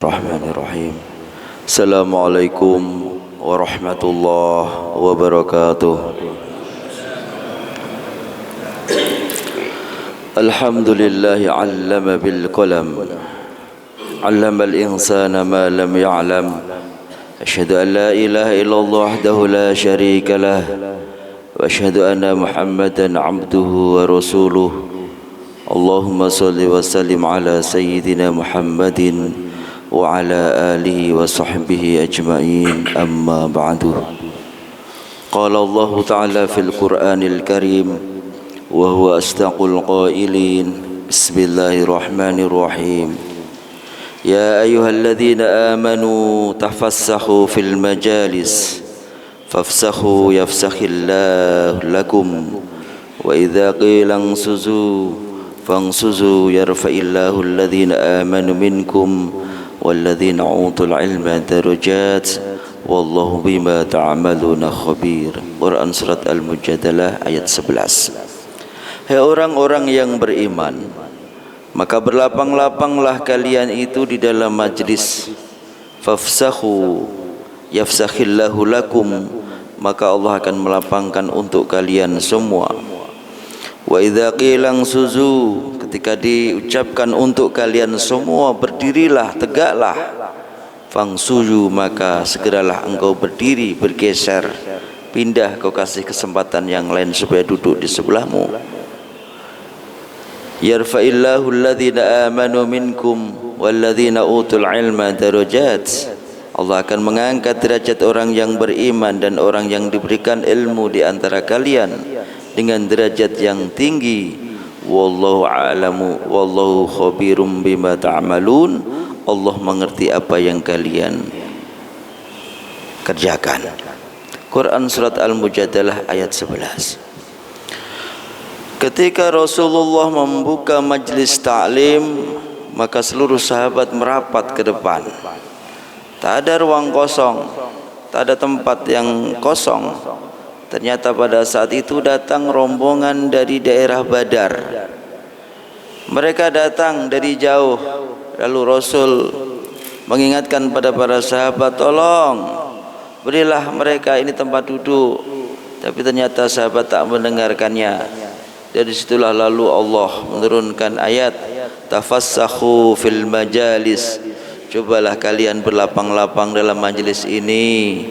Bismillahirrahmanirrahim. Assalamualaikum warahmatullahi wabarakatuh. Alhamdulillahi 'allama bil qalam, 'allama al insana ma lam ya'lam. Asyhadu an la ilaha illallah wahdahu la syarika lah, wa asyhadu anna Muhammadan 'abduhu wa rasuluh. Allahumma shalli wa sallim ala sayyidina Muhammadin wa ala alihi wa sahbihi ajma'in, amma ba'du. Qala Allah ta'ala fil Qur'anil Karim wa huwa asdaqul qailin. Bismillahirrahmanirrahim. Ya ayyuhalladzina amanu tafassahu fil majalis fafsahu yafsakhillahu lakum wa idza qila ansuzu fansuzu yarfa'illahu alladzina amanu minkum walladzina utul ilma darajat wallahu bima ta'maluna khabir. Quran surat Al-Mujadalah ayat 11. Hai orang-orang yang beriman, maka berlapang-lapanglah kalian itu di dalam majlis. Fafsahu yafsakhillahu lakum, maka Allah akan melapangkan untuk kalian semua. Wa idza qila suzu, ketika diucapkan untuk kalian semua berdirilah, tegaklah. Fangsuju, maka segeralah engkau berdiri, bergeser, pindah, kau kasih kesempatan yang lain supaya duduk di sebelahmu. Yarfa'illahu alladhina amanu minkum walladhina utul ilma darajat. Allah akan mengangkat derajat orang yang beriman dan orang yang diberikan ilmu di antara kalian dengan derajat yang tinggi. Wallahu a'lamu wallahu khabirum bima ta'malun. Allah mengerti apa yang kalian kerjakan. Quran surat Al-Mujadalah ayat 11. Ketika Rasulullah membuka majlis ta'lim, maka seluruh sahabat merapat ke depan. Tak ada ruang kosong, tak ada tempat yang kosong. Ternyata pada saat itu datang rombongan dari daerah Badar. Mereka datang dari jauh. Lalu Rasul mengingatkan pada para sahabat, tolong berilah mereka ini tempat duduk. Tapi ternyata sahabat tak mendengarkannya. Dari situlah lalu Allah menurunkan ayat tafassakhu fil majalis. Cobalah kalian berlapang-lapang dalam majlis ini,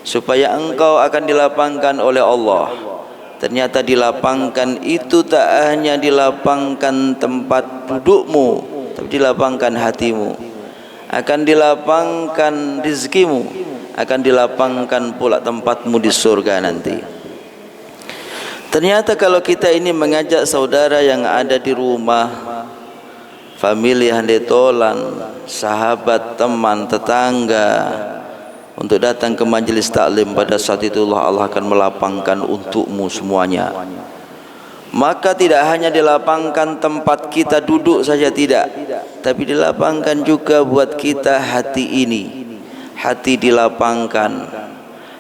supaya engkau akan dilapangkan oleh Allah. Ternyata dilapangkan itu tak hanya dilapangkan tempat dudukmu, tapi dilapangkan hatimu. Akan dilapangkan rizkimu, akan dilapangkan pula tempatmu di surga nanti. Ternyata kalau kita ini mengajak saudara yang ada di rumah, famili handetolan, sahabat, teman, tetangga, untuk datang ke majelis taklim, pada saat itulah Allah akan melapangkan untukmu semuanya. Maka tidak hanya dilapangkan tempat kita duduk saja, tidak, tapi dilapangkan juga buat kita hati ini. Hati dilapangkan,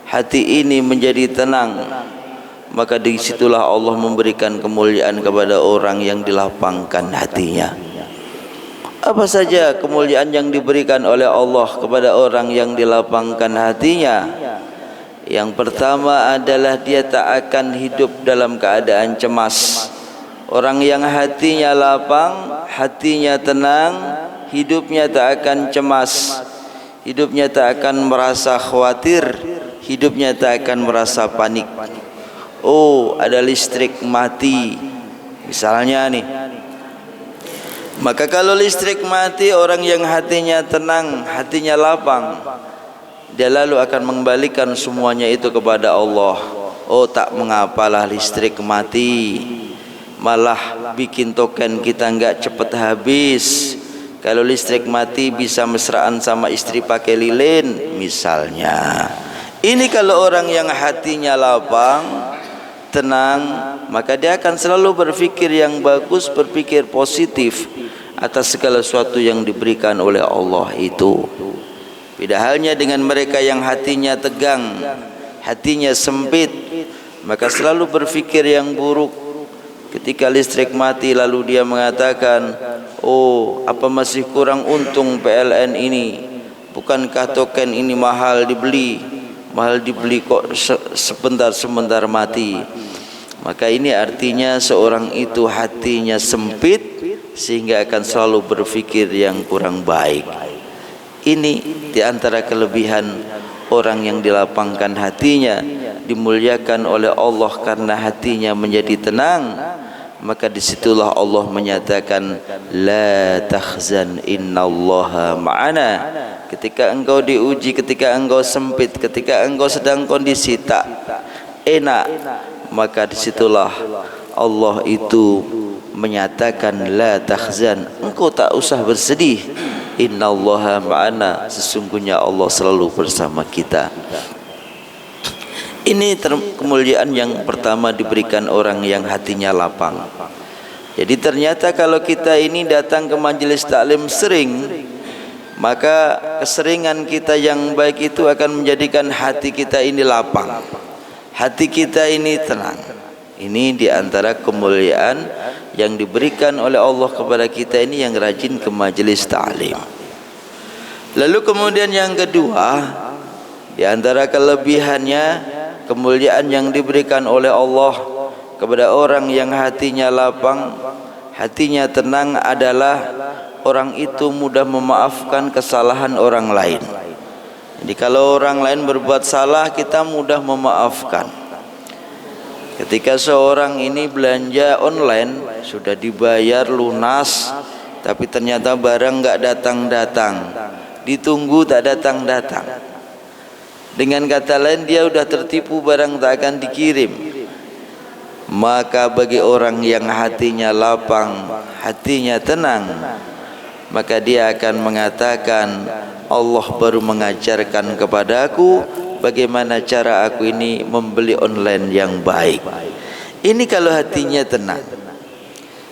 hati ini menjadi tenang. Maka disitulah Allah memberikan kemuliaan kepada orang yang dilapangkan hatinya. Apa saja kemuliaan yang diberikan oleh Allah kepada orang yang dilapangkan hatinya? Yang pertama adalah dia tak akan hidup dalam keadaan cemas. Orang yang hatinya lapang, hatinya tenang, hidupnya tak akan cemas, hidupnya tak akan merasa khawatir, hidupnya tak akan merasa panik. Oh, ada listrik mati misalnya nih. Maka kalau listrik mati, orang yang hatinya tenang, hatinya lapang, dia lalu akan mengembalikan semuanya itu kepada Allah. Oh, tak mengapalah listrik mati, malah bikin token kita enggak cepat habis. Kalau listrik mati bisa mesraan sama istri pakai lilin misalnya. Ini kalau orang yang hatinya lapang, tenang, maka dia akan selalu berpikir yang bagus, berpikir positif atas segala sesuatu yang diberikan oleh Allah itu. Beda halnya dengan mereka yang hatinya tegang, hatinya sempit, maka selalu berpikir yang buruk, Ketika listrik mati lalu dia mengatakan, oh apa masih kurang untung PLN ini, bukankah token ini mahal dibeli kok sebentar mati. Maka ini artinya seorang itu hatinya sempit sehingga akan selalu berfikir yang kurang baik. Ini diantara kelebihan orang yang dilapangkan hatinya, dimuliakan oleh Allah karena hatinya menjadi tenang. Maka disitulah Allah menyatakan, la tahzan innallaha ma'ana. Ketika engkau diuji, ketika engkau sempit, ketika engkau sedang kondisi tak enak, maka disitulah Allah itu menyatakan, la tahzan, engkau tak usah bersedih, innallaha ma'ana, sesungguhnya Allah selalu bersama kita. Ini kemuliaan yang pertama diberikan orang yang hatinya lapang. Jadi ternyata kalau kita ini datang ke majelis taklim sering, maka keseringan kita yang baik itu akan menjadikan hati kita ini lapang, hati kita ini tenang. Ini diantara kemuliaan yang diberikan oleh Allah kepada kita ini yang rajin ke majelis taklim. Lalu kemudian yang kedua, diantara kelebihannya, kemuliaan yang diberikan oleh Allah kepada orang yang hatinya lapang, hatinya tenang adalah orang itu mudah memaafkan kesalahan orang lain. Jadi kalau orang lain berbuat salah, kita mudah memaafkan. Ketika seorang ini belanja online, sudah dibayar lunas, tapi ternyata barang nggak datang-datang, ditunggu tak datang-datang. Dengan kata lain, dia sudah tertipu, barang tak akan dikirim. Maka bagi orang yang hatinya lapang, hatinya tenang, maka dia akan mengatakan, Allah baru mengajarkan kepadaku bagaimana cara aku ini membeli online yang baik. Ini kalau hatinya tenang.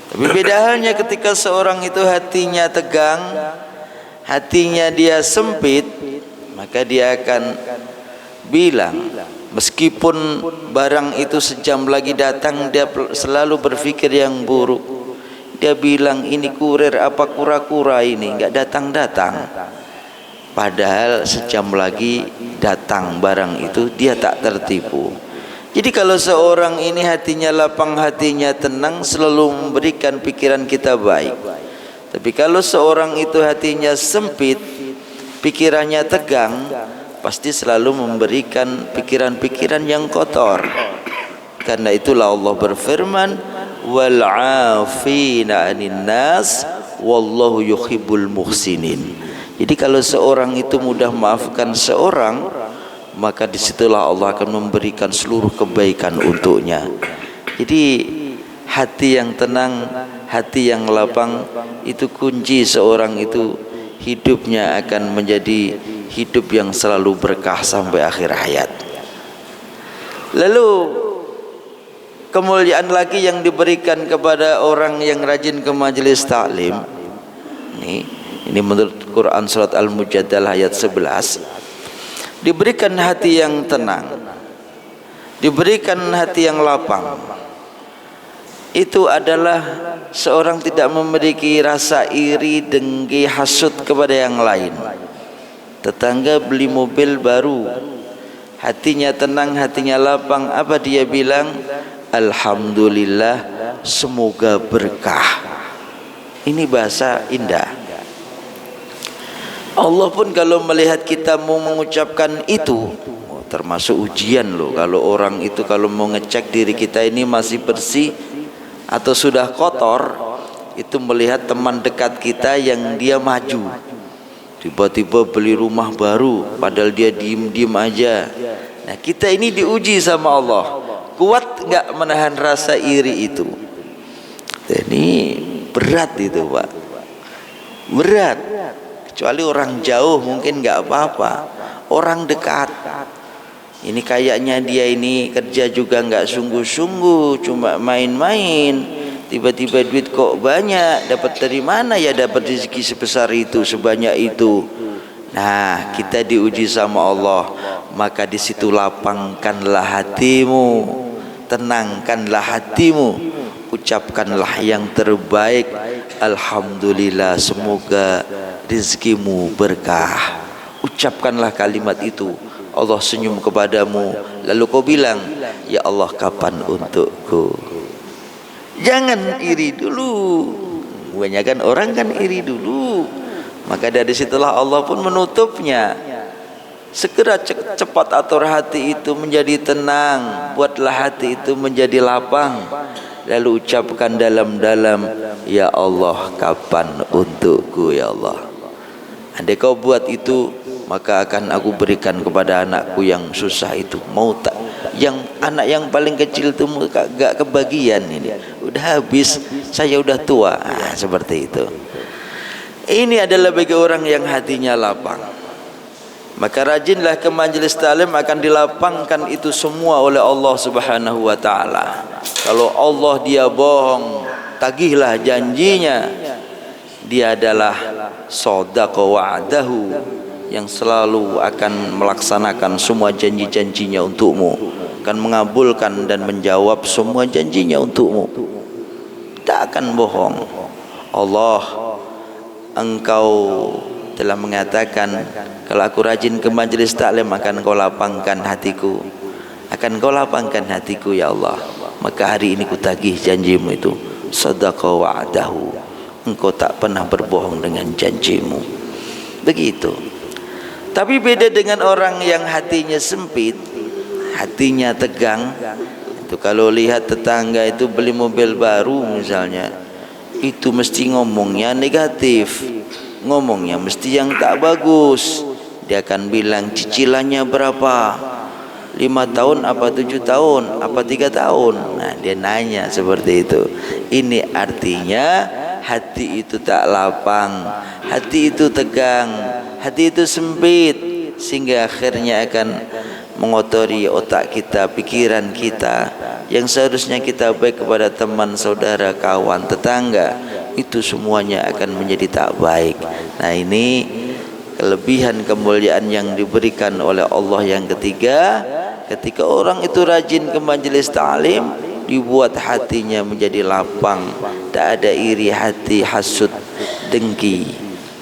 Tapi beda halnya ketika seorang itu hatinya tegang, hatinya dia sempit, maka dia akan bilang, meskipun barang itu sejam lagi datang, dia selalu berpikir yang buruk. Dia bilang, ini kurir apa kura-kura ini, nggak datang-datang. Padahal sejam lagi datang barang itu, dia tak tertipu. Jadi kalau seorang ini hatinya lapang, hatinya tenang, selalu memberikan pikiran kita baik. Tapi kalau seorang itu hatinya sempit, pikirannya tegang, pasti selalu memberikan pikiran-pikiran yang kotor. Karena itulah Allah berfirman, wal 'afina 'anil nas wallahu yuhibbul muhsinin. Jadi kalau seorang itu mudah maafkan seorang, maka disitulah Allah akan memberikan seluruh kebaikan untuknya. Jadi hati yang tenang, hati yang lapang, itu kunci seorang itu hidupnya akan menjadi hidup yang selalu berkah sampai akhir hayat. Lalu kemuliaan lagi yang diberikan kepada orang yang rajin ke majelis taklim, ini menurut Quran surat Al-Mujadalah ayat 11, diberikan hati yang tenang, diberikan hati yang lapang. Itu adalah seorang tidak memiliki rasa iri, dengki, hasut kepada yang lain. Tetangga beli mobil baru, hatinya tenang, hatinya lapang, apa dia bilang? Alhamdulillah, semoga berkah. Ini bahasa indah. Allah pun kalau melihat kita mau mengucapkan itu, termasuk ujian loh. Kalau orang itu kalau mau ngecek diri kita ini masih bersih atau sudah kotor, itu melihat teman dekat kita yang dia maju, tiba-tiba beli rumah baru, padahal dia diem-diem aja. Nah kita ini diuji sama Allah, kuat nggak menahan rasa iri itu? Ini berat itu Pak, berat. Kecuali orang jauh mungkin nggak apa-apa, orang dekat. Ini kayaknya dia ini kerja juga nggak sungguh-sungguh, cuma main-main. Tiba-tiba duit kok banyak, dapat dari mana ya dapat rezeki sebesar itu, sebanyak itu? Nah, kita diuji sama Allah, maka di situ lapangkanlah hatimu, tenangkanlah hatimu. ucapkanlah yang terbaik. Alhamdulillah, semoga rezekimu berkah. Ucapkanlah kalimat itu. Allah senyum kepadamu, lalu kau bilang, ya Allah, kapan untukku? Jangan iri dulu. Kebanyakan orang kan iri dulu. Maka dari situlah Allah pun menutupnya. Segera cepat atur hati itu menjadi tenang, buatlah hati itu menjadi lapang. Lalu ucapkan dalam-dalam, ya Allah, kapan untukku ya Allah. Andai kau buat itu, maka akan aku berikan kepada anakku yang susah itu. Mau tak, yang anak yang paling kecil itu gak kebagian ini, udah habis, saya udah tua. Seperti itu. Ini adalah bagi orang yang hatinya lapang. Maka rajinlah ke majelis taklim, akan dilapangkan itu semua oleh Allah Subhanahu wa taala. Kalau Allah dia bohong, tagihlah janjinya. Dia adalah shadaqa wa'dahu, yang selalu akan melaksanakan semua janji-janjinya untukmu, akan mengabulkan dan menjawab semua janjinya untukmu. Tak akan bohong. Allah, engkau telah mengatakan, kalau aku rajin ke majelis taklim akan kau lapangkan hatiku, akan kau lapangkan hatiku ya Allah. Maka hari ini ku tagih janjimu itu. Shadaqa wa'dahu, engkau tak pernah berbohong dengan janjimu. Begitu. Tapi beda dengan orang yang hatinya sempit, hatinya tegang. Itu kalau lihat tetangga itu beli mobil baru misalnya, itu mesti ngomongnya negatif, ngomongnya mesti yang tak bagus. Dia akan bilang cicilannya berapa, 5 tahun apa 7 tahun apa 3 tahun. Nah, dia nanya seperti itu. Ini artinya hati itu tak lapang, hati itu tegang, hati itu sempit, sehingga akhirnya akan mengotori otak kita, pikiran kita. Yang seharusnya kita baik kepada teman, saudara, kawan, tetangga, itu semuanya akan menjadi tak baik. Nah, ini kelebihan kemuliaan yang diberikan oleh Allah yang ketiga. Ketika orang itu rajin ke majelis ta'lim, dibuat hatinya menjadi lapang, tak ada iri hati, hasud, dengki.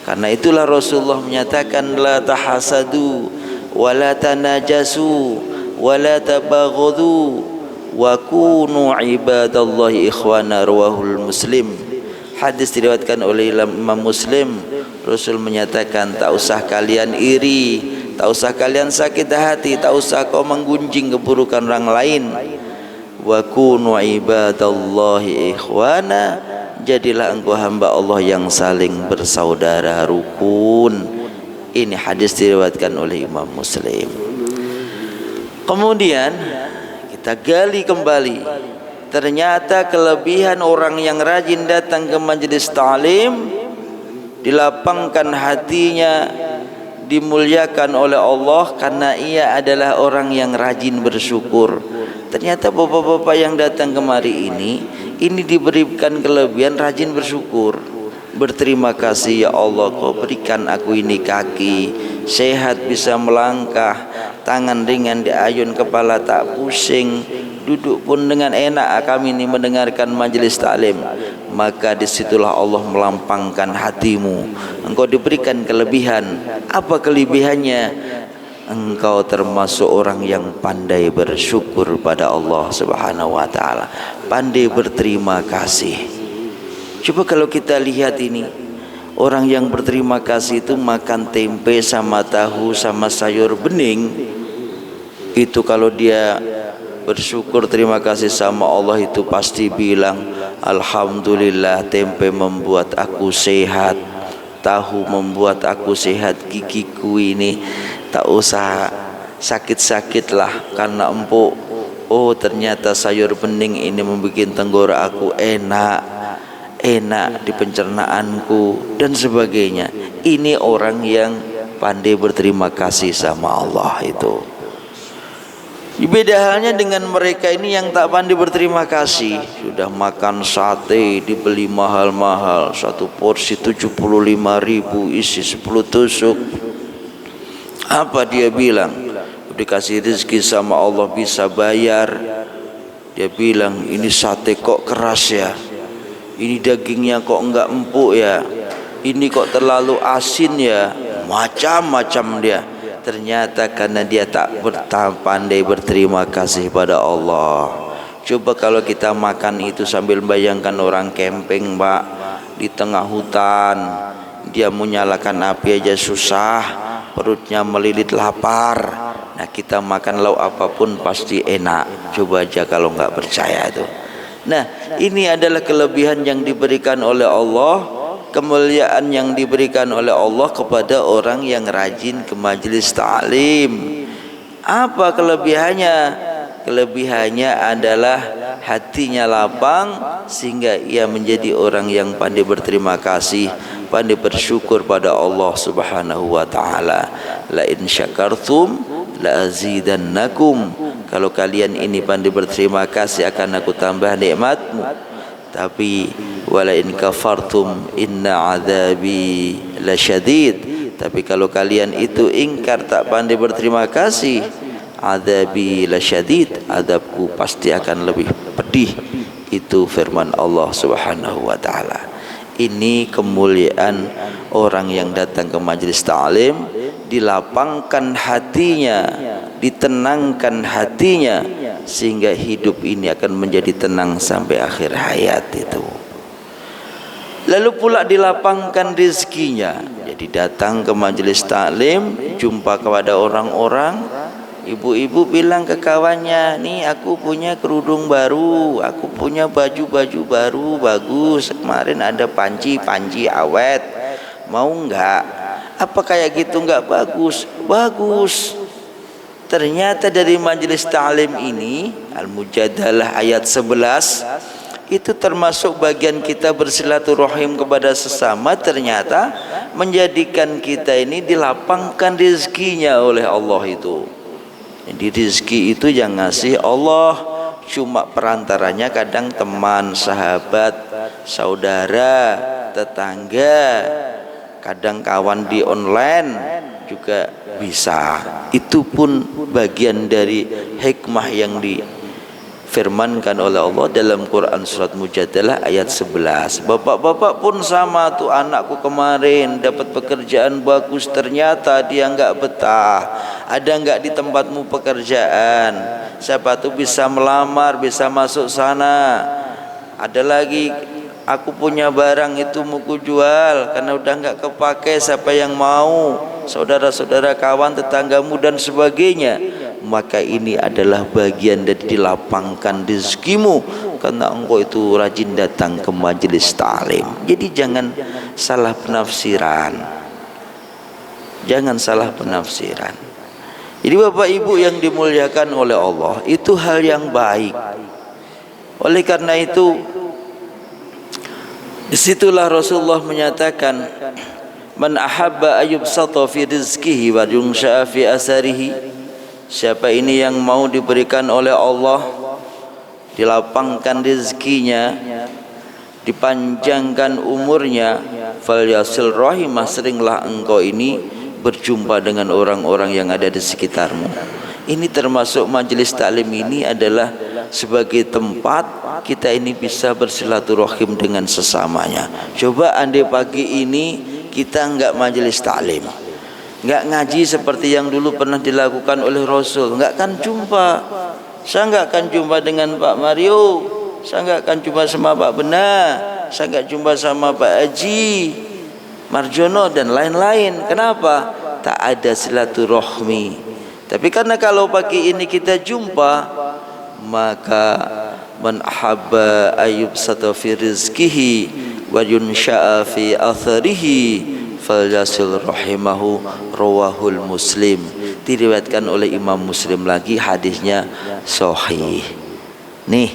Karena itulah Rasulullah menyatakan, la tahasadu wa la tanajasu wa la tabaghadu wa kunu ibadallahi ikhwana, rawahul Muslim. Hadis diriwayatkan oleh Imam Muslim. Rasul menyatakan, tak usah kalian iri, tak usah kalian sakit hati, tak usah kau menggunjing keburukan orang lain. Wa kunu ibadallahi ikhwana, jadilah engkau hamba Allah yang saling bersaudara, rukun. Ini hadis diriwayatkan oleh Imam Muslim. Kemudian kita gali kembali, ternyata kelebihan orang yang rajin datang ke majelis ta'lim, dilapangkan hatinya, dimuliakan oleh Allah karena ia adalah orang yang rajin bersyukur. Ternyata bapak-bapak yang datang kemari ini diberikan kelebihan rajin bersyukur. Berterima kasih ya Allah, kau berikan aku ini kaki sehat, bisa melangkah, tangan ringan diayun, kepala tak pusing, duduk pun dengan enak kami ini mendengarkan majelis taklim. Maka disitulah Allah melampangkan hatimu. Engkau diberikan kelebihan. Apa kelebihannya? Engkau termasuk orang yang pandai bersyukur pada Allah Subhanahu wa taala, pandai berterima kasih. Coba kalau kita lihat ini, orang yang berterima kasih itu makan tempe sama tahu sama sayur bening, itu kalau dia bersyukur terima kasih sama Allah, itu pasti bilang, alhamdulillah, tempe membuat aku sehat, tahu membuat aku sehat, gigiku ini tak usah sakit-sakit lah karena empuk. Oh, ternyata sayur bening ini membuat tenggorok aku enak di pencernaanku dan sebagainya. Ini orang yang pandai berterima kasih sama Allah itu. Beda halnya dengan mereka ini yang tak pandai berterima kasih. Sudah makan sate dibeli mahal-mahal, satu porsi 75.000 isi 10 tusuk. Apa dia bilang? Dikasih rezeki sama Allah bisa bayar, Dia bilang, ini sate kok keras ya, ini dagingnya kok enggak empuk ya, ini kok terlalu asin ya, macam-macam dia. Ternyata karena dia tak pandai berterima kasih pada Allah. Coba kalau kita makan itu sambil bayangkan orang camping, Pak, di tengah hutan, dia menyalakan api aja susah, perutnya melilit lapar. Nah, kita makan lauk apapun pasti enak. Coba aja kalau nggak percaya itu. Nah, ini adalah kelebihan yang diberikan oleh Allah, kemuliaan yang diberikan oleh Allah kepada orang yang rajin ke majelis ta'lim. Apa kelebihannya? Kelebihannya adalah hatinya lapang sehingga ia menjadi orang yang pandai berterima kasih, pandai bersyukur pada Allah Subhanahu wa taala. La in syakartum la azidannakum. Kalau kalian ini pandai berterima kasih akan aku tambah nikmatmu. Tapi wala in kafartum inna azabi lasyadid. Tapi kalau kalian itu ingkar, tak pandai berterima kasih, azabi lasyadid, azabku pasti akan lebih pedih. Itu firman Allah Subhanahu wa taala. Ini kemuliaan orang yang datang ke majelis ta'lim, dilapangkan hatinya, ditenangkan hatinya, sehingga hidup ini akan menjadi tenang sampai akhir hayat itu. Lalu pula dilapangkan rezekinya. Jadi datang ke majelis ta'lim, jumpa kepada orang-orang, ibu-ibu bilang ke kawannya, nih aku punya kerudung baru, aku punya baju-baju baru bagus, kemarin ada panci awet, mau enggak? Apa kayak gitu enggak bagus? Bagus. Ternyata dari majelis ta'lim ini, Al-Mujadalah ayat 11, itu termasuk bagian kita bersilaturahim kepada sesama. Ternyata menjadikan kita ini dilapangkan rezekinya oleh Allah itu. Jadi rezeki itu yang ngasih Allah, cuma perantaranya kadang teman, sahabat, saudara, tetangga, kadang kawan di online juga bisa. Itu pun bagian dari hikmah yang difirmankan oleh Allah dalam Quran surat Mujadalah ayat 11. Bapak-bapak pun sama tuh, anakku kemarin dapat pekerjaan bagus, ternyata dia enggak betah. Ada enggak di tempatmu pekerjaan? Siapa tuh bisa melamar, bisa masuk sana. Ada lagi, aku punya barang itu mau ku jual karena udah enggak kepake, siapa yang mau? Saudara-saudara, kawan, tetanggamu dan sebagainya. Maka ini adalah bagian dari dilapangkan rezekimu karena engkau itu rajin datang ke majelis ta'lim. Jadi jangan salah penafsiran. Jangan salah penafsiran. Jadi Bapak Ibu yang dimuliakan oleh Allah, itu hal yang baik. Oleh karena itu, disitulah Rasulullah menyatakan, man ahabba ayyubsata fi rizqihi wa yunsha'a fi asarihi. Siapa ini yang mau diberikan oleh Allah, dilapangkan rezekinya, dipanjangkan umurnya, falyasil rahimah, seringlah engkau ini berjumpa dengan orang-orang yang ada di sekitarmu. Ini termasuk majelis taklim ini adalah sebagai tempat kita ini bisa bersilaturahim dengan sesamanya. Coba andai pagi ini kita enggak majelis taklim, enggak ngaji seperti yang dulu pernah dilakukan oleh Rasul, enggak akan jumpa. Saya enggak akan jumpa dengan Pak Mario, saya enggak akan jumpa sama Pak Benar, saya enggak jumpa sama Pak Haji Marjono dan lain-lain. Kenapa? Tak ada silaturahmi. Tapi karena kalau pagi ini kita jumpa, maka man ahabba ayyubsata fi rizqihi wa yunsha'a fi atharihi falyasil rahimahu, rawahul Muslim. Diriwayatkan oleh Imam Muslim lagi, hadisnya sahih. Nih,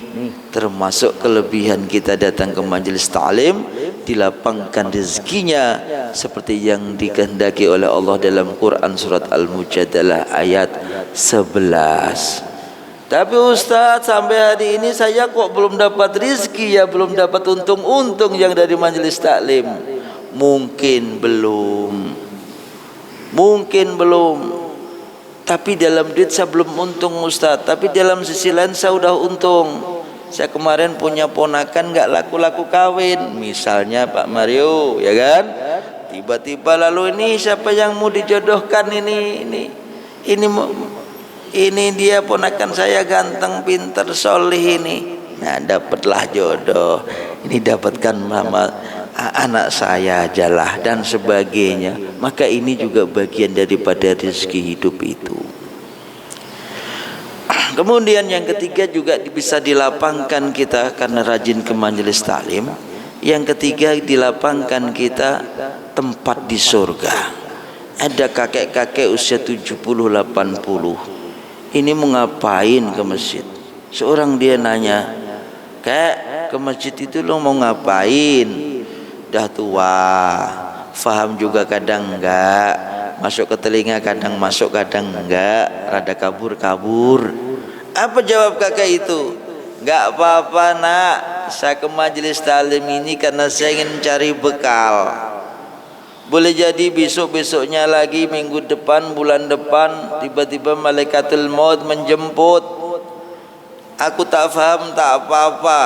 termasuk kelebihan kita datang ke majelis ta'lim, dilapangkan rezekinya seperti yang dikehendaki oleh Allah dalam Quran surat Al-Mujadalah ayat 11. Tapi Ustaz, sampai hari ini saya kok belum dapat rezeki ya, belum dapat untung-untung yang dari majelis taklim. Mungkin belum. Tapi dalam duit saya belum untung Ustaz, tapi dalam sisi lain saya udah untung. Saya kemarin punya ponakan nggak laku-laku kawin, misalnya Pak Mario, ya kan? Tiba-tiba lalu ini siapa yang mau dijodohkan ini dia ponakan saya ganteng, pinter, solih ini. Nah, dapatlah jodoh. Ini dapatkan mama anak saya ajalah dan sebagainya. Maka ini juga bagian daripada rezeki hidup itu. Kemudian yang ketiga juga bisa dilapangkan kita karena rajin ke majelis taklim. Yang ketiga dilapangkan kita tempat di surga. Ada kakek-kakek usia 70-80. Ini mau ngapain ke masjid? Seorang dia nanya, "Kek, ke masjid itu lo mau ngapain? Dah tua, faham juga kadang enggak, masuk ke telinga kadang masuk kadang enggak, rada kabur-kabur." Apa jawab kakek itu? "Enggak apa-apa nak, saya ke majelis taklim ini karena saya ingin cari bekal. Boleh jadi besok-besoknya lagi, minggu depan, bulan depan, tiba-tiba malaikatul maut menjemput. Aku tak faham, tak apa-apa.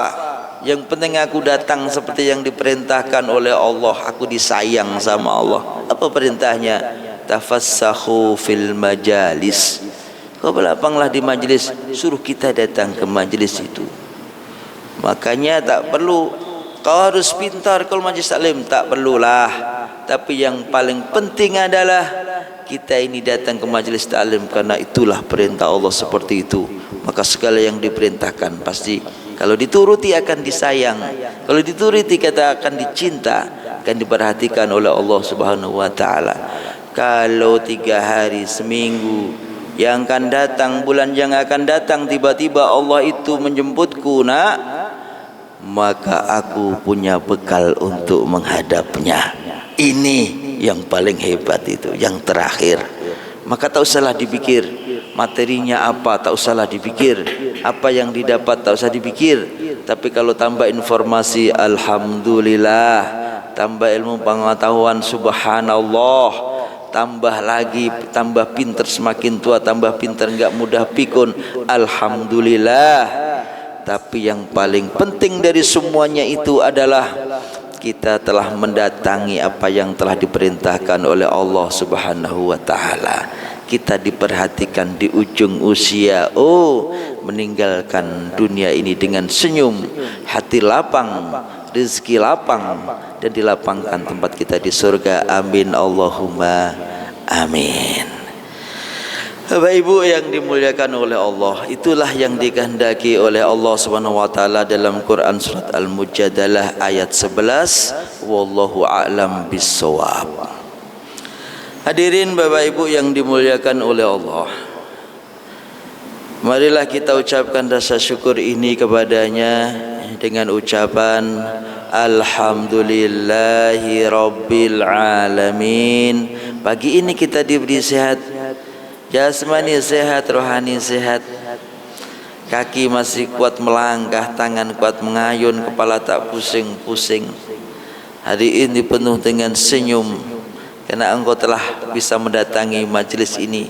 Yang penting aku datang seperti yang diperintahkan oleh Allah. Aku disayang sama Allah." Apa perintahnya? Tafassahu fil majalis. Kau berlapanglah di majelis. Suruh kita datang ke majelis itu. Makanya tak perlu kau harus pintar kalau majelis taklim, tak perlulah. Tapi yang paling penting adalah kita ini datang ke majelis taklim karena itulah perintah Allah seperti itu. Maka segala yang diperintahkan pasti kalau dituruti akan disayang, kalau dituruti kata akan dicinta, akan diperhatikan oleh Allah Subhanahu wa taala. Kalau 3 hari seminggu yang akan datang, bulan yang akan datang tiba-tiba Allah itu menjemputku, nak, maka aku punya bekal untuk menghadapnya. Ini yang paling hebat itu, yang terakhir. Maka tak usahlah dipikir materinya apa, tak usahlah dipikir apa yang didapat, tak usah dipikir. Tapi kalau tambah informasi, alhamdulillah. Tambah ilmu pengetahuan, subhanallah. Tambah lagi, tambah pinter, semakin tua tambah pinter, enggak mudah pikun, alhamdulillah. Tapi yang paling penting dari semuanya itu adalah kita telah mendatangi apa yang telah diperintahkan oleh Allah Subhanahu wa taala. Kita diperhatikan di ujung usia. Oh, meninggalkan dunia ini dengan senyum, hati lapang, rezeki lapang, dan dilapangkan tempat kita di surga. Amin Allahumma amin. Bapak Ibu yang dimuliakan oleh Allah, itulah yang dikehendaki oleh Allah Subhanahu wa taala dalam Quran surat Al-Mujadalah ayat 11, wallahu a'lam bissawab. Hadirin Bapak Ibu yang dimuliakan oleh Allah, marilah kita ucapkan rasa syukur ini kepadanya dengan ucapan alhamdulillahi rabbil alamin. Pagi ini kita diberi sehat, jasmani sehat, rohani sehat, kaki masih kuat melangkah, tangan kuat mengayun, kepala tak pusing-pusing. Hari ini penuh dengan senyum karena engkau telah bisa mendatangi majelis ini.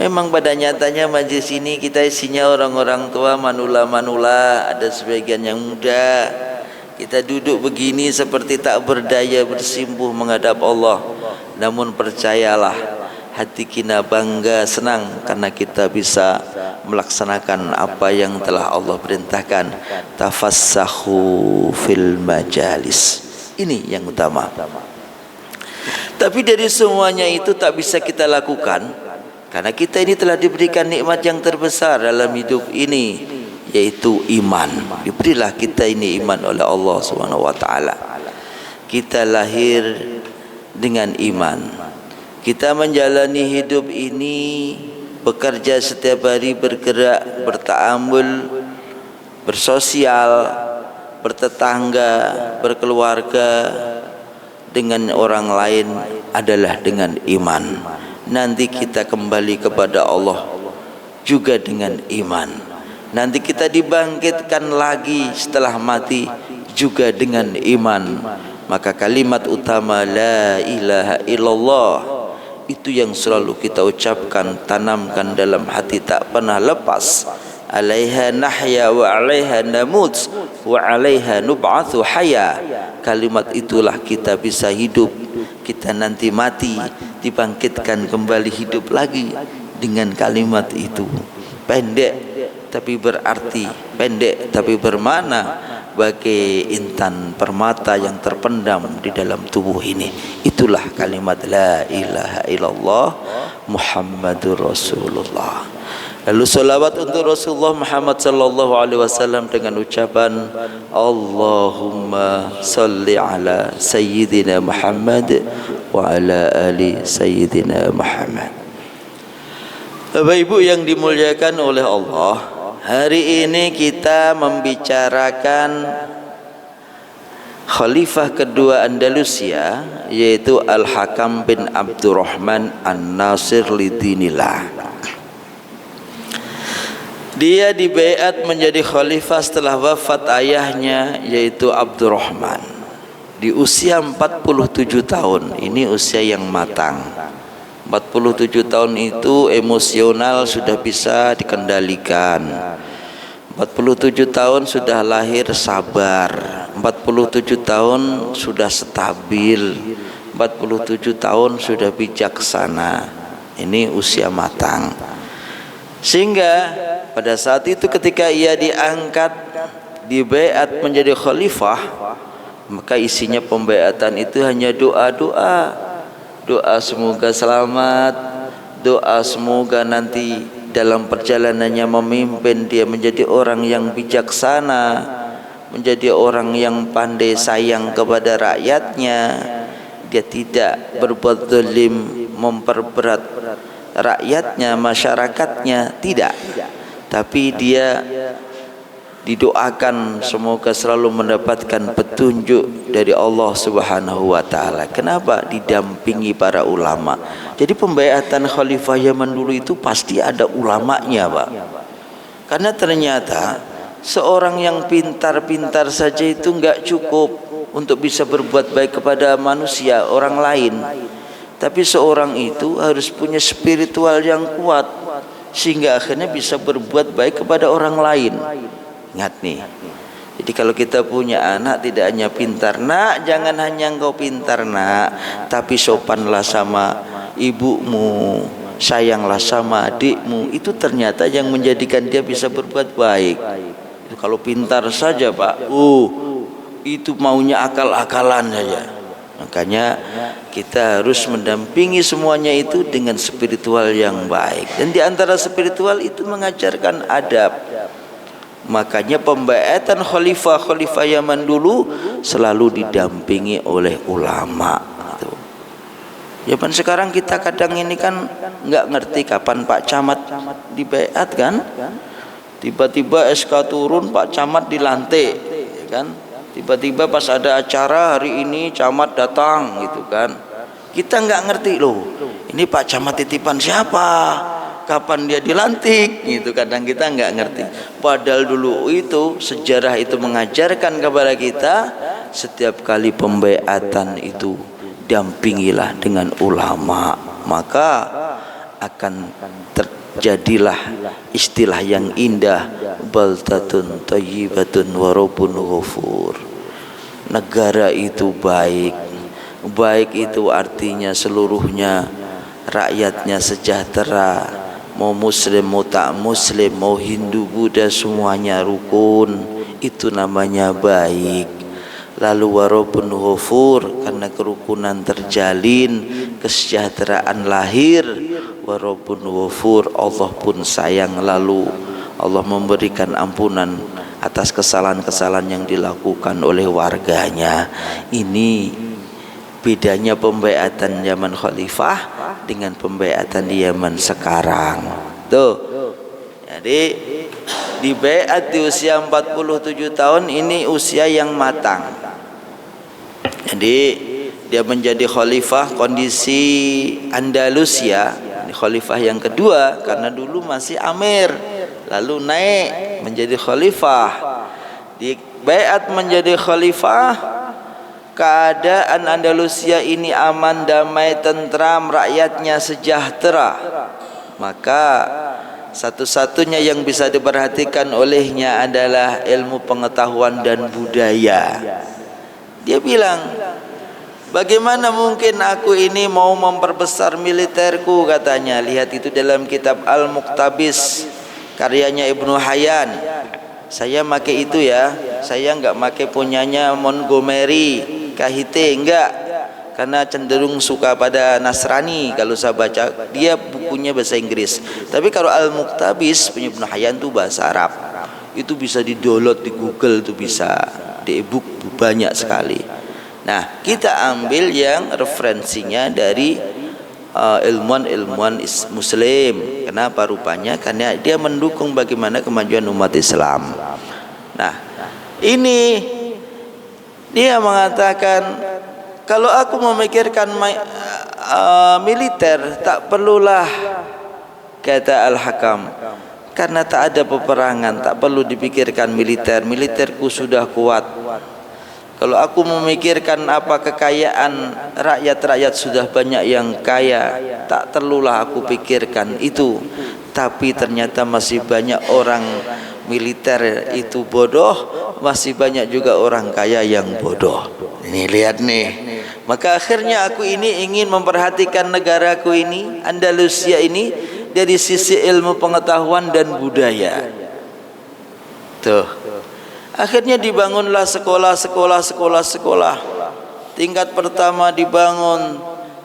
Memang pada nyatanya majelis ini kita isinya orang-orang tua, manula-manula, ada sebagian yang muda. Kita duduk begini seperti tak berdaya bersimpuh menghadap Allah. Namun percayalah, hati kita bangga, senang karena kita bisa melaksanakan apa yang telah Allah perintahkan. Tafassahu fil majalis. Ini yang utama. Tapi dari semuanya itu tak bisa kita lakukan karena kita ini telah diberikan nikmat yang terbesar dalam hidup ini, yaitu iman. Diberilah kita ini iman oleh Allah Subhanahu wa taala. Kita lahir dengan iman. Kita menjalani hidup ini, bekerja setiap hari, bergerak, bertaamul, bersosial, bertetangga, berkeluarga dengan orang lain adalah dengan iman. Nanti kita kembali kepada Allah juga dengan iman. Nanti kita dibangkitkan lagi setelah mati juga dengan iman. Maka kalimat utama la ilaha illallah Itu yang selalu kita ucapkan, tanamkan dalam hati, tak pernah lepas. Alaiha nahya wa alaiha namut wa alaiha nub'atsu haya. Kalimat itulah kita bisa hidup, kita nanti mati, dibangkitkan kembali hidup lagi dengan kalimat itu. Pendek tapi berarti, pendek tapi bermakna, bagai intan permata yang terpendam di dalam tubuh ini. Itulah kalimat la ilaha illallah Muhammadur Rasulullah. Lalu salawat untuk Rasulullah Muhammad sallallahu alaihi wasallam dengan ucapan Allahumma salli ala sayyidina Muhammad wa ala ali sayyidina Muhammad. Bapak Ibu yang dimuliakan oleh Allah, hari ini kita membicarakan khalifah kedua Andalusia, yaitu Al-Hakam bin Abdurrahman An-Nasir lidinillah. Dia dibaiat menjadi khalifah setelah wafat ayahnya, yaitu Abdurrahman, di usia 47 tahun. Ini usia yang matang. 47 tahun itu emosional sudah bisa dikendalikan. 47 tahun sudah lahir sabar. 47 tahun sudah stabil. 47 tahun sudah bijaksana. Ini usia matang. Sehingga pada saat itu ketika ia diangkat, dibaiat menjadi khalifah, maka isinya pembaiatan itu hanya doa-doa. Doa semoga selamat, doa semoga nanti dalam perjalanannya memimpin dia menjadi orang yang bijaksana, menjadi orang yang pandai sayang kepada rakyatnya. Dia tidak berbuat zalim, memperberat rakyatnya, masyarakatnya, tidak. Tapi dia didoakan semoga selalu mendapatkan petunjuk dari Allah Subhanahu wa taala. Kenapa? Didampingi para ulama. Jadi pembaiatan khalifah zaman dulu itu pasti ada ulamanya, Pak. Karena ternyata seorang yang pintar-pintar saja itu enggak cukup untuk bisa berbuat baik kepada manusia, orang lain. Tapi seorang itu harus punya spiritual yang kuat sehingga akhirnya bisa berbuat baik kepada orang lain. Ingat nih. Jadi kalau kita punya anak, tidak hanya pintar, nak, jangan hanya engkau pintar, nak, tapi sopanlah sama ibumu, sayanglah sama adikmu. Itu ternyata yang menjadikan dia bisa berbuat baik. Kalau pintar saja, Pak, itu maunya akal-akalan saja. Makanya kita harus mendampingi semuanya itu dengan spiritual yang baik. Dan di antara spiritual itu mengajarkan adab. Makanya pembaiatan khalifah zaman dulu selalu didampingi oleh ulama. Zaman sekarang kita kadang ini kan nggak ngerti kapan Pak Camat dibaiat kan. Tiba-tiba SK turun, Pak Camat dilantik, ya kan? Tiba-tiba pas ada acara hari ini camat datang gitu kan. Kita nggak ngerti loh. Ini Pak Camat titipan siapa? Kapan dia dilantik? Gitu kadang kita nggak ngerti. Padahal dulu itu sejarah itu mengajarkan kepada kita setiap kali pembaiatan itu dampingilah dengan ulama, maka akan terjadilah istilah yang indah, baldatun thayyibatun wa rabbun ghafur. Negara itu baik. Baik itu artinya seluruhnya rakyatnya sejahtera, mau muslim mau tak muslim, mau Hindu Buddha semuanya rukun. Itu namanya baik. Lalu warabun ghafur, karena kerukunan terjalin, kesejahteraan lahir. Warabun ghafur, Allah pun sayang, lalu Allah memberikan ampunan atas kesalahan-kesalahan yang dilakukan oleh warganya. Ini bedanya pembaiatan zaman khalifah dengan pembaiatan di zaman sekarang. Tuh. Jadi dibaiat di usia 47 tahun, ini usia yang matang. Jadi dia menjadi khalifah kondisi Andalusia, ini khalifah yang kedua karena dulu masih amir, lalu naik menjadi khalifah. Dibaiat menjadi khalifah keadaan Andalusia ini aman, damai, tentram, rakyatnya sejahtera, maka satu-satunya yang bisa diperhatikan olehnya adalah ilmu pengetahuan dan budaya. Dia bilang, bagaimana mungkin aku ini mau memperbesar militerku, katanya. Lihat itu dalam kitab Al-Muqtabis karyanya Ibnu Hayyan. Saya pakai itu ya, saya enggak pakai punyanya Montgomery, Kahite, enggak, karena cenderung suka pada Nasrani kalau saya baca. Dia bukunya bahasa Inggris, tapi kalau Al-Muqtabis punya Ibnu Hayyan itu bahasa Arab. Itu bisa di-download di Google, itu bisa di e-book, banyak sekali. Nah, kita ambil yang referensinya dari ilmuwan-ilmuwan Muslim. Kenapa rupanya? Karena dia mendukung bagaimana kemajuan umat Islam. Nah, ini dia mengatakan, kalau aku memikirkan militer, tak perlulah, kata Al-Hakam, karena tak ada peperangan, tak perlu dipikirkan militer. Militerku sudah kuat. Kalau aku memikirkan apa kekayaan rakyat sudah banyak yang kaya, tak perlulah aku pikirkan itu. Tapi ternyata masih banyak orang militer itu bodoh, masih banyak juga orang kaya yang bodoh. Ini lihat nih. Maka akhirnya aku ini ingin memperhatikan negaraku ini, Andalusia ini, dari sisi ilmu pengetahuan dan budaya. Tuh. Akhirnya dibangunlah sekolah. Tingkat pertama dibangun,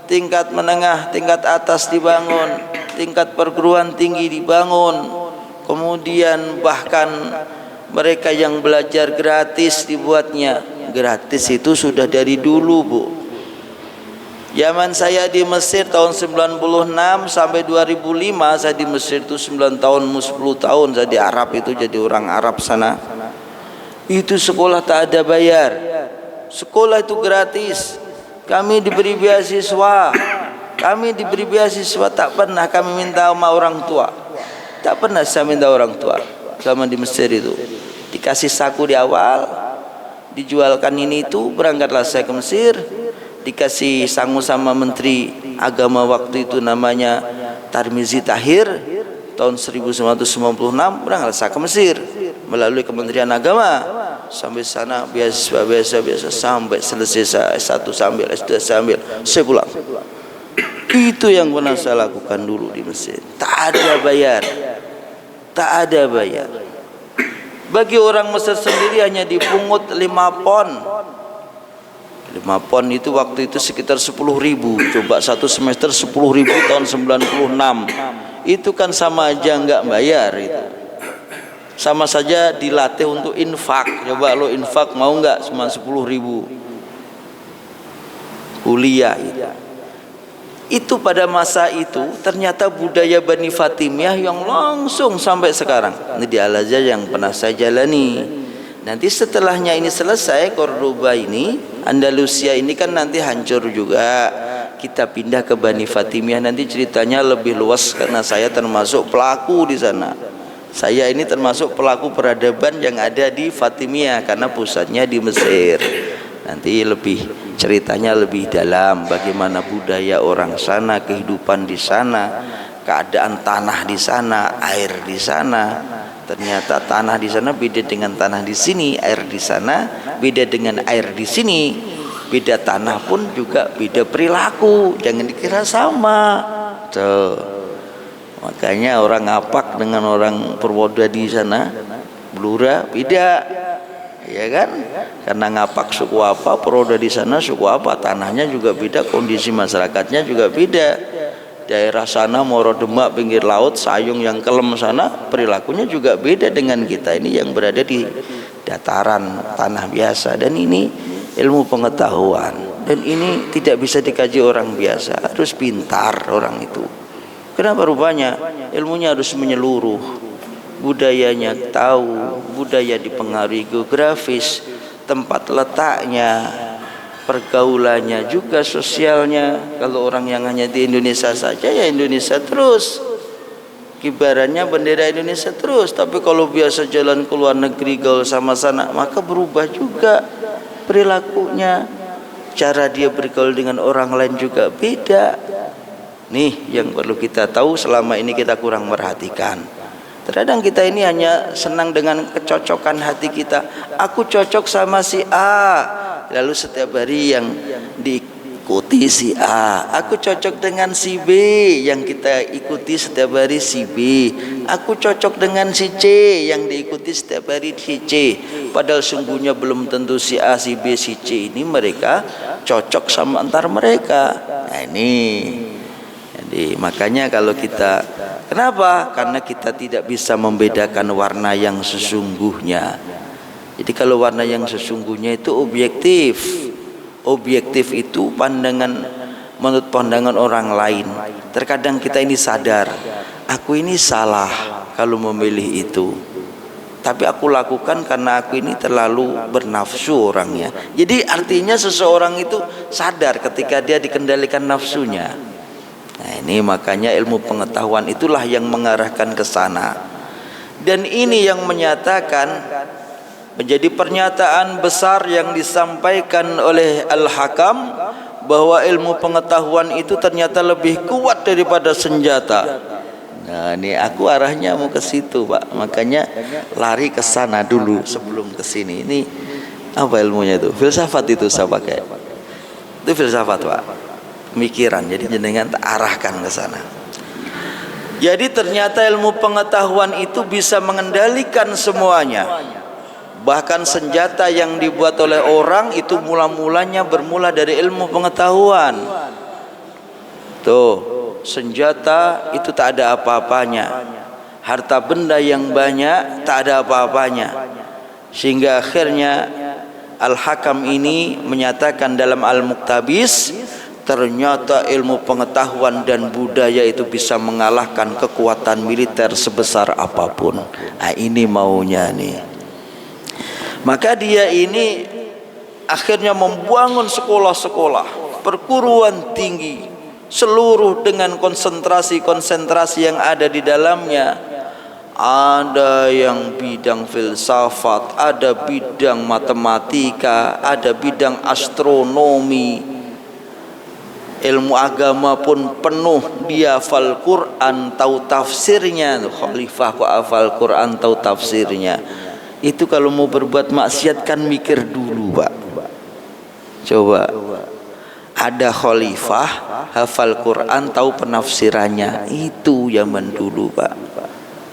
tingkat menengah, tingkat atas dibangun, tingkat perguruan tinggi dibangun. Kemudian bahkan mereka yang belajar gratis dibuatnya. Gratis itu sudah dari dulu, Bu. Zaman saya di Mesir tahun 96 sampai 2005, saya di Mesir itu 9 tahun, 10 tahun saya di Arab, itu jadi orang Arab sana. Itu sekolah tak ada bayar, sekolah itu gratis. Kami diberi beasiswa, tak pernah kami minta sama orang tua, tak pernah saya minta orang tua. Selama di Mesir itu dikasih saku di awal, dijualkan ini itu, berangkatlah saya ke Mesir, dikasih sangu sama menteri agama waktu itu namanya Tarmizi Tahir, tahun 1996 berangkat saya ke Mesir melalui Kementerian Agama. Sampai sana biasa sampai selesai saya S1 sambil S2 sambil saya pulang. Itu yang pernah saya lakukan dulu di Mesir. Tak ada bayar. Bagi orang Mesir sendiri hanya dipungut 5 pon. 5 pon itu waktu itu sekitar 10.000. Coba satu semester 10.000 tahun 96. Itu kan sama aja enggak bayar itu. Sama saja dilatih untuk infak. Coba lo infak mau enggak, cuma 10.000 kuliah itu. Itu pada masa itu ternyata budaya Bani Fatimiyah yang langsung sampai sekarang. Ini di Al-Azhar yang pernah saya jalani. Nanti setelahnya ini selesai, Cordoba ini, Andalusia ini kan nanti hancur juga. Kita pindah ke Bani Fatimiyah, nanti ceritanya lebih luas karena saya termasuk pelaku di sana. Saya ini termasuk pelaku peradaban yang ada di Fatimiyah karena pusatnya di Mesir. Nanti lebih ceritanya lebih dalam, bagaimana budaya orang sana, kehidupan di sana, keadaan tanah di sana, air di sana. Ternyata tanah di sana beda dengan tanah di sini, air di sana beda dengan air di sini. Beda tanah pun juga beda perilaku, jangan dikira sama. Tuh. Makanya orang Ngapak dengan orang Purwoda di sana, Blora beda, ya kan? Karena Ngapak suku apa, Purwoda di sana suku apa, tanahnya juga beda, kondisi masyarakatnya juga beda. Daerah sana Moro Demak pinggir laut, Sayung yang kelem sana, perilakunya juga beda dengan kita ini yang berada di dataran tanah biasa. Dan ini ilmu pengetahuan, dan ini tidak bisa dikaji orang biasa, harus pintar orang itu. Kenapa rupanya ilmunya harus menyeluruh, budayanya tahu, budaya dipengaruhi geografis, tempat letaknya, pergaulannya juga, sosialnya. Kalau orang yang hanya di Indonesia saja, ya Indonesia terus, kibarannya bendera Indonesia terus. Tapi kalau biasa jalan ke luar negeri gaul sama sana, maka berubah juga perilakunya. cara dia bergaul dengan orang lain juga beda. Nih yang perlu kita tahu, selama ini kita kurang merhatikan. Terkadang kita ini hanya senang dengan kecocokan hati kita. Aku cocok sama si A, lalu setiap hari yang diikuti si A. Aku cocok dengan si B, yang kita ikuti setiap hari si B. Aku cocok dengan si C, yang diikuti setiap hari si C. Padahal sungguhnya belum tentu si A, si B, si C ini mereka cocok sama antar mereka. Nah ini, jadi makanya kalau kita, kenapa? Karena kita tidak bisa membedakan warna yang sesungguhnya. Jadi kalau warna yang sesungguhnya itu objektif. Objektif itu pandangan, menurut pandangan orang lain. Terkadang kita ini sadar, aku ini salah kalau memilih itu, tapi aku lakukan karena aku ini terlalu bernafsu orangnya. Jadi artinya seseorang itu sadar ketika dia dikendalikan nafsunya. Nah ini makanya ilmu pengetahuan itulah yang mengarahkan ke sana. Dan ini yang menyatakan, menjadi pernyataan besar yang disampaikan oleh Al-Hakam, bahwa ilmu pengetahuan itu ternyata lebih kuat daripada senjata. Nah ini aku arahnya mau ke situ Pak, makanya lari ke sana dulu sebelum ke sini. Ini apa ilmunya itu? Filsafat itu saya pakai. Itu filsafat Pak, pemikiran. Jadi jenengan arahkan ke sana. Jadi ternyata ilmu pengetahuan itu bisa mengendalikan semuanya. Bahkan senjata yang dibuat oleh orang itu mula-mulanya bermula dari ilmu pengetahuan. Tuh, senjata itu tak ada apa-apanya. Harta benda yang banyak tak ada apa-apanya. Sehingga akhirnya Al-Hakam ini menyatakan dalam Al-Muktabis, ternyata ilmu pengetahuan dan budaya itu bisa mengalahkan kekuatan militer sebesar apapun. Nah ini maunya nih. Maka dia ini akhirnya membangun sekolah-sekolah, perguruan tinggi, seluruh dengan konsentrasi-konsentrasi yang ada di dalamnya. Ada yang bidang filsafat, ada bidang matematika, ada bidang astronomi. Ilmu agama pun penuh, dia hafal Quran, tahu tafsirnya. Khalifah kok hafal Quran, tahu tafsirnya. Itu kalau mau berbuat maksiat kan mikir dulu Pak. Coba, ada khalifah hafal Quran, tahu penafsirannya. Itu zaman dulu Pak.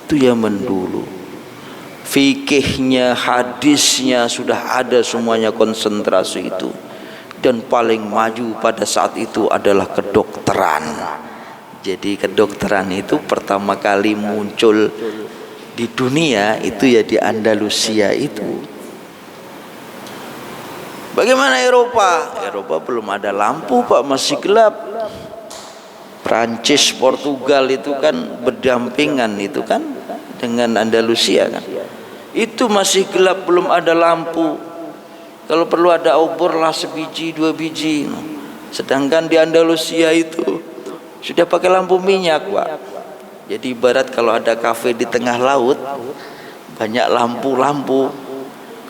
Itu zaman dulu. Fikihnya, hadisnya sudah ada semuanya, konsentrasi itu. Dan paling maju pada saat itu adalah kedokteran. Jadi kedokteran itu pertama kali muncul di dunia itu ya di Andalusia itu. Bagaimana Eropa? Eropa belum ada lampu Pak, masih gelap. Prancis, Portugal itu kan berdampingan itu kan dengan Andalusia kan. Itu masih gelap, belum ada lampu. Kalau perlu ada obor lah sebiji, 2 biji. Sedangkan di Andalusia itu sudah pakai lampu minyak Pak. Jadi ibarat kalau ada kafe di tengah laut, banyak lampu-lampu,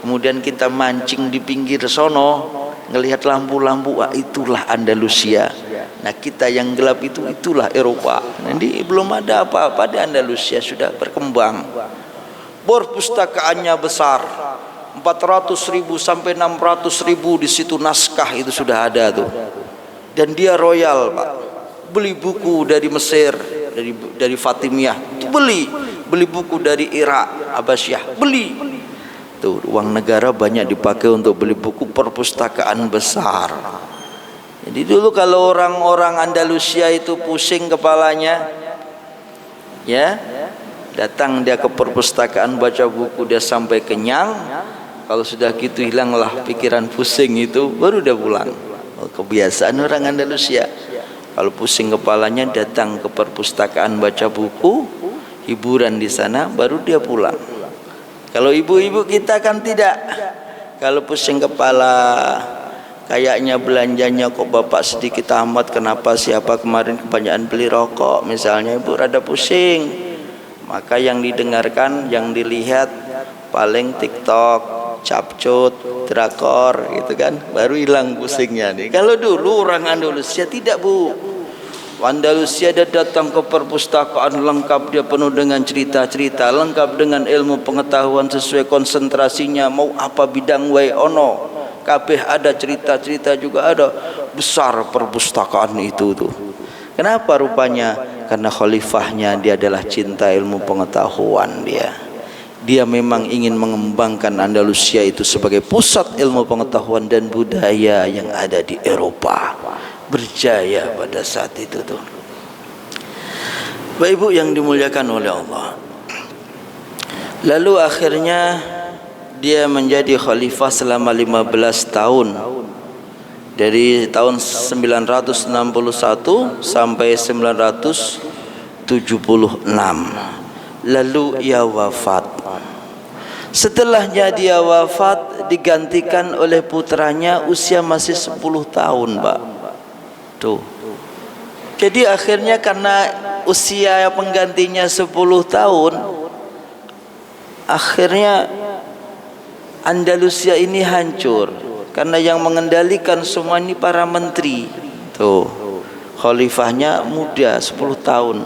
kemudian kita mancing di pinggir sono, ngelihat lampu-lampu, wah itulah Andalusia. Nah kita yang gelap itu, itulah Eropa. Nanti belum ada apa-apa di Andalusia, sudah berkembang. Bor pustakaannya besar, 400.000 sampai 600.000 di situ naskah itu sudah ada tuh. Dan dia royal Pak, beli buku dari Mesir, dari Fatimiyah, beli buku dari Irak, Abbasiyah, beli. Tuh uang negara banyak dipakai untuk beli buku, perpustakaan besar. Jadi dulu kalau orang-orang Andalusia itu pusing kepalanya, ya, datang dia ke perpustakaan baca buku, dia sampai kenyang. Kalau sudah gitu hilanglah pikiran pusing itu, baru dia pulang. Kebiasaan orang Andalusia. Kalau pusing kepalanya datang ke perpustakaan baca buku, hiburan di sana, baru dia pulang. Kalau ibu-ibu kita kan tidak. Kalau pusing kepala, kayaknya belanjanya kok bapak sedikit amat, kenapa siapa kemarin kebanyakan beli rokok misalnya, ibu rada pusing. Maka yang didengarkan, yang dilihat paling TikTok, capcut, drakor gitu kan, baru hilang pusingnya nih. Kalau dulu orang Andalusia tidak, Bu. Andalusia dia datang ke perpustakaan lengkap, dia penuh dengan cerita-cerita, lengkap dengan ilmu pengetahuan sesuai konsentrasinya, mau apa bidang wae ono. Kabeh ada cerita-cerita juga ada. Besar perpustakaan itu tuh. Kenapa rupanya? Karena khalifahnya dia adalah cinta ilmu pengetahuan dia. Dia memang ingin mengembangkan Andalusia itu sebagai pusat ilmu pengetahuan dan budaya yang ada di Eropa. Berjaya pada saat itu tuh. Bapak Ibu yang dimuliakan oleh Allah. Lalu akhirnya dia menjadi khalifah selama 15 tahun. Dari tahun 961 sampai 976. Lalu ia wafat. Setelahnya dia wafat digantikan oleh putranya, usia masih 10 tahun, Pak. Tuh. Jadi akhirnya karena usia penggantinya 10 tahun, akhirnya Andalusia ini hancur karena yang mengendalikan semua ini para menteri. Tuh. Khalifahnya muda 10 tahun.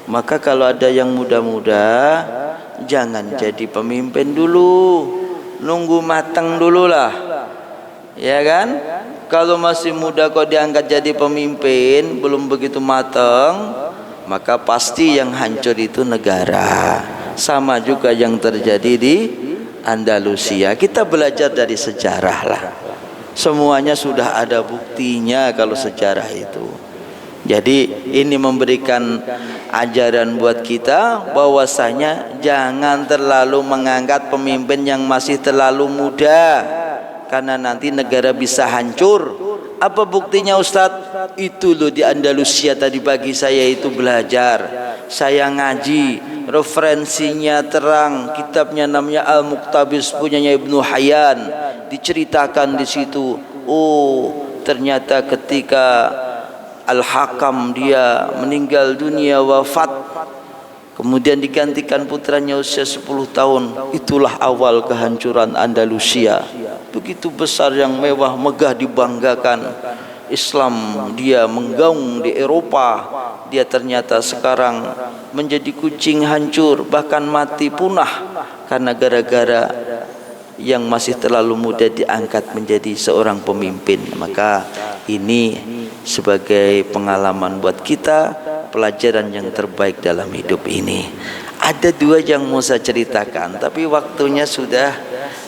Maka kalau ada yang muda-muda, jangan jadi pemimpin dulu, nunggu matang dulu lah, ya kan? Kalau masih muda kok diangkat jadi pemimpin, belum begitu matang, maka pasti yang hancur itu negara. Sama juga yang terjadi di Andalusia. Kita belajar dari sejarah lah. Semuanya sudah ada buktinya kalau sejarah itu. Jadi ini memberikan ajaran buat kita bahwasanya jangan terlalu mengangkat pemimpin yang masih terlalu muda, karena nanti negara bisa hancur. Apa buktinya Ustadz? Itu loh di Andalusia tadi pagi saya itu belajar, saya ngaji, referensinya terang, kitabnya namanya Al-Muqtabis punyanya Ibnu Hayyan, diceritakan di situ. Oh, ternyata ketika Al-Hakam dia meninggal dunia, wafat, kemudian digantikan putranya usia 10 tahun. Itulah awal kehancuran Andalusia. Begitu besar yang mewah megah dibanggakan. Islam dia menggaung di Eropa. Dia ternyata sekarang menjadi kucing hancur, bahkan mati punah karena gara-gara yang masih terlalu muda diangkat menjadi seorang pemimpin. Maka ini sebagai pengalaman buat kita, pelajaran yang terbaik dalam hidup ini. Ada dua yang mau saya ceritakan, tapi waktunya sudah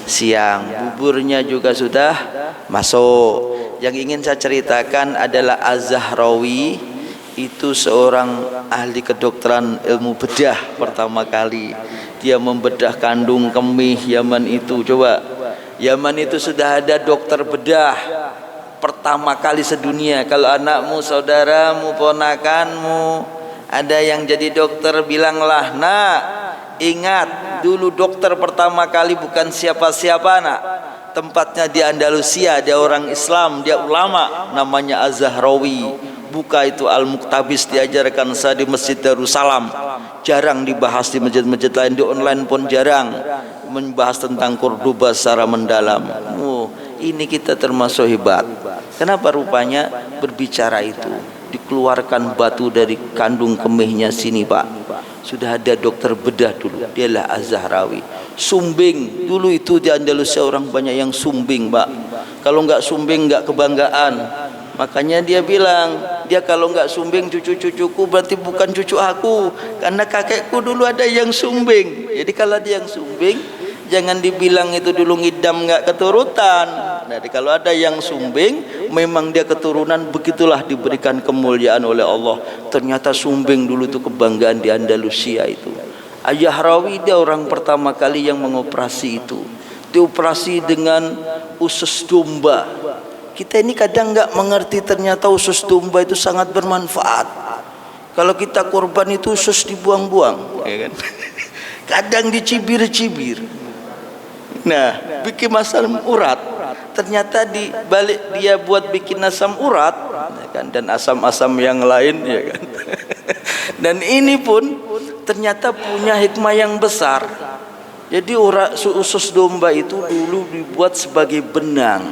siang, buburnya juga sudah masuk. Yang ingin saya ceritakan adalah Az-Zahrawi, itu seorang ahli kedokteran ilmu bedah pertama kali. Dia membedah kandung kemih Yaman itu. Coba, Yaman itu sudah ada dokter bedah pertama kali sedunia. Kalau anakmu, saudaramu, ponakanmu ada yang jadi dokter, bilanglah, nak, ingat dulu dokter pertama kali bukan siapa-siapa, nak. Tempatnya di Andalusia, dia orang Islam, dia ulama, namanya Az-Zahrawi. Buka itu Al-Muqtabis, diajarkan saya di Masjid Darussalam. Jarang dibahas di masjid-masjid lain, di online pun jarang membahas tentang Cordoba secara mendalam. Oh, ini kita termasuk hebat. Kenapa rupanya berbicara itu? Dikeluarkan batu dari kandung kemihnya sini, Pak. Sudah ada dokter bedah dulu, dialah Az-Zahrawi. Sumbing, dulu itu di Andalusia orang banyak yang sumbing, Pak. Kalau nggak sumbing nggak kebanggaan. Makanya dia bilang, dia kalau nggak sumbing cucu-cucuku berarti bukan cucu aku, karena kakekku dulu ada yang sumbing. Jadi kalau dia yang sumbing, jangan dibilang itu dulu ngidam nggak keturutan. Jadi kalau ada yang sumbing, memang dia keturunan, begitulah diberikan kemuliaan oleh Allah. Ternyata sumbing dulu itu kebanggaan di Andalusia itu. Az-Zahrawi dia orang pertama kali yang mengoperasi itu. Dioperasi dengan usus domba. Kita ini kadang nggak mengerti ternyata usus domba itu sangat bermanfaat. Kalau kita korban itu usus dibuang-buang, ya kan? Kadang dicibir-cibir. Nah, bikin asam urat. Ternyata di balik dia buat bikin asam urat, ya kan? Dan asam-asam yang lain, ya kan? Dan ini pun ternyata punya hikmah yang besar. Jadi usus domba itu dulu dibuat sebagai benang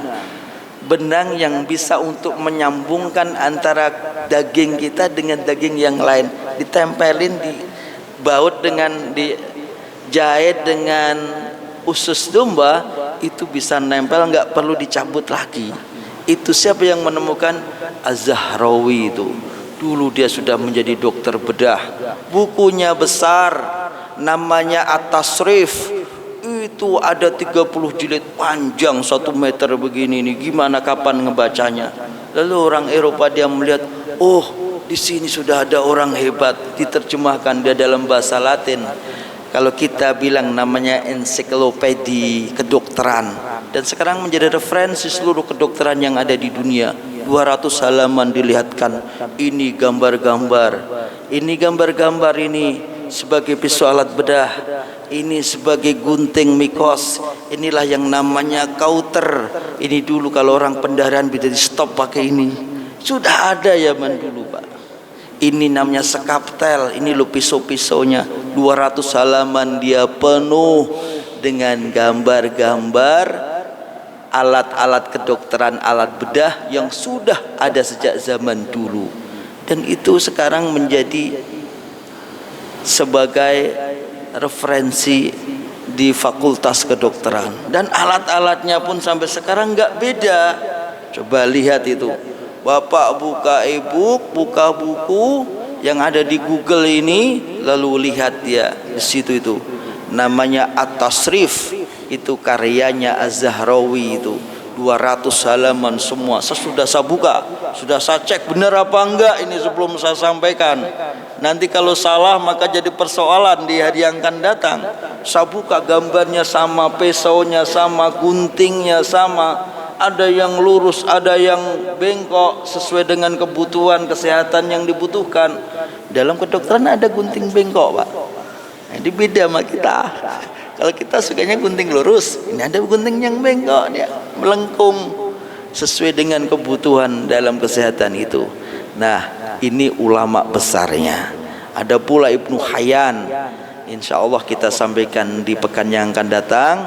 yang bisa untuk menyambungkan antara daging kita dengan daging yang lain, ditempelin, dibaut dengan, dijahit dengan usus domba, itu bisa nempel, nggak perlu dicabut lagi. Itu siapa yang menemukan? Az-Zahrawi itu. Dulu dia sudah menjadi dokter bedah, bukunya besar, namanya At-Tasrif. Itu ada 30 jilid, panjang 1 meter begini nih. Gimana kapan ngebacanya? Lalu orang Eropa dia melihat, oh di sini sudah ada orang hebat, diterjemahkan dia dalam bahasa Latin. Kalau kita bilang namanya ensiklopedi kedokteran, dan sekarang menjadi referensi seluruh kedokteran yang ada di dunia. 200 halaman dilihatkan, ini gambar-gambar, ini sebagai pisau alat bedah, ini sebagai gunting mikos, inilah yang namanya kauter. Ini dulu kalau orang pendarahan bisa di stop pakai ini. Sudah ada zaman dulu, Pak. Ini namanya sekaptel, ini lo pisau-pisaunya. 200 halaman dia penuh dengan gambar-gambar alat-alat kedokteran, alat bedah yang sudah ada sejak zaman dulu. Dan itu sekarang menjadi sebagai referensi di fakultas kedokteran, dan alat-alatnya pun sampai sekarang nggak beda. Coba lihat itu, Bapak buka e-book, buka buku yang ada di Google ini, lalu lihat dia di situ, itu namanya At-Tasrif, itu karyanya Az-Zahrawi, itu 200 halaman semua. Sesudah saya buka, sudah saya cek benar apa enggak ini sebelum saya sampaikan. Nanti kalau salah maka jadi persoalan di hari yang akan datang. Saya buka, gambarnya sama, pisaunya sama, guntingnya sama. Ada yang lurus, ada yang bengkok sesuai dengan kebutuhan kesehatan yang dibutuhkan. Dalam kedokteran ada gunting bengkok, Pak. Ini beda sama kita. Kalau kita sukanya gunting lurus, ini ada gunting yang bengkok, dia melengkung sesuai dengan kebutuhan dalam kesehatan itu. Nah, ini ulama besarnya. Ada pula Ibnu Hayyan. Insya Allah kita sampaikan di pekan yang akan datang,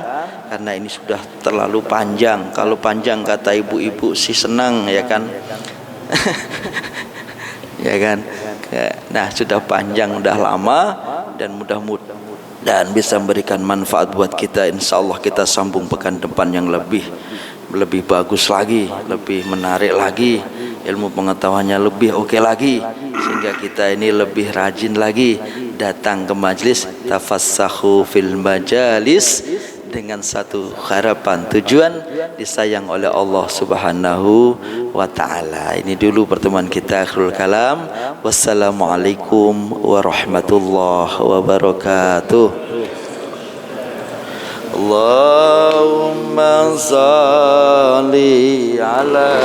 karena ini sudah terlalu panjang. Kalau panjang kata ibu-ibu sih senang, ya kan? Ya kan? Nah, sudah panjang, udah lama, dan mudah-mudahan dan bisa memberikan manfaat buat kita. Insya Allah kita sambung pekan depan yang lebih bagus lagi, lebih menarik lagi, ilmu pengetahuannya lebih oke lagi, sehingga kita ini lebih rajin lagi datang ke majlis. Tafassahu fil majalis, dengan satu harapan, tujuan disayang oleh Allah Subhanahu wa ta'ala. Ini dulu pertemuan kita, akhirul kalam. Wassalamualaikum warahmatullahi wabarakatuh. Allahumma salli ala